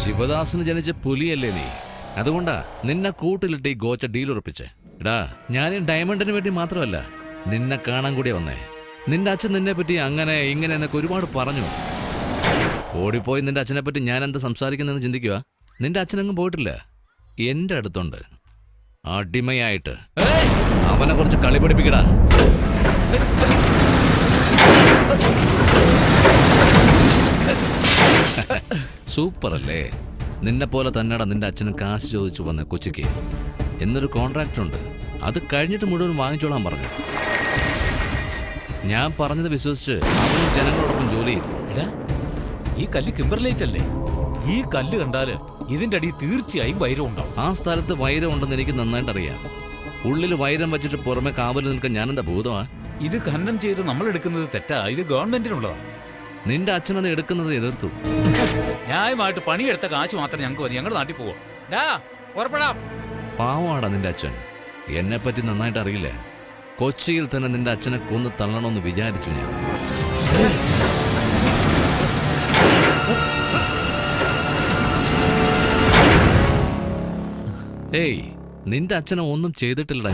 ശിവദാസന് ജനിച്ച പുലിയല്ലേ നീ? അതുകൊണ്ടാ നിന്നെ കൂട്ടിലിട്ട് ഈ ഗോച്ച ഡീൽ ഉറപ്പിച്ചേ. എടാ, ഞാൻ ഈ ഡയമണ്ടിന് വേണ്ടി മാത്രമല്ല നിന്നെ കാണാൻ കൂടി വന്നേ. നിന്റെ അച്ഛൻ നിന്നെ പറ്റി അങ്ങനെ ഇങ്ങനെ എന്നൊക്കെ ഒരുപാട് പറഞ്ഞു. ഓടിപ്പോയി നിന്റെ അച്ഛനെ പറ്റി ഞാൻ എന്താ സംസാരിക്കുന്നതെന്ന് ചിന്തിക്കുക. നിന്റെ അച്ഛനെങ്ങും പോയിട്ടില്ല, എന്റെ അടുത്തുണ്ട് അടിമയായിട്ട്. അവനെ കുറച്ച് കളി പഠിപ്പിക്കടാ. സൂപ്പർ അല്ലേ? നിന്നെ പോലെ തന്നെടാ നിന്റെ അച്ഛന് കാശ് ചോദിച്ചു വന്ന കൊച്ചിക്ക്. എന്നൊരു കോൺട്രാക്ട് ഉണ്ട്, അത് കഴിഞ്ഞിട്ട് മുഴുവൻ വാങ്ങിച്ചോളാൻ പറഞ്ഞു. ഞാൻ പറഞ്ഞത് വിശ്വസിച്ച് അവനും ജനങ്ങളോടൊപ്പം ജോലി ചെയ്തു. എടാ, ഈ കല്ല് കിംബർലൈറ്റ് അല്ലേ? ഈ കല്ല് കണ്ടാല് ഇതിന്റെ അടിയിൽ തീർച്ചയായും വൈരം ഉണ്ടാവും. ആ സ്ഥലത്ത് വൈരം ഉണ്ടെന്ന് എനിക്ക് നന്നായിട്ട് അറിയാം. ഉള്ളിൽ വൈരം വെച്ചിട്ട് പുറമെ കാവലിൽ നിൽക്കാൻ ഞാനെന്താ ഭൂതമാ? ഇത് ഖനനം ചെയ്ത് നമ്മൾ എടുക്കുന്നത് തെറ്റാ. ഇത് ഗവൺമെന്റിനുള്ളതാ. നിന്റെ അച്ഛനത് എടുക്കുന്നത് എതിർത്തു. ന്യായമായിട്ട് പണിയെടുത്ത കാശ് മാത്രം ഞങ്ങൾക്ക് മതി. ഞങ്ങളുടെ നാട്ടിൽ പോവാം. പാവാടാ നിന്റെ അച്ഛൻ. എന്നെപ്പറ്റി നന്നായിട്ട് അറിയില്ല. കൊച്ചിയിൽ തന്നെ നിന്റെ അച്ഛനെ കൊന്ന് തള്ളണമെന്ന് വിചാരിച്ചു ഞാൻ. ഏയ്, നിന്റെ അച്ഛനെ ഒന്നും ചെയ്തിട്ടില്ല.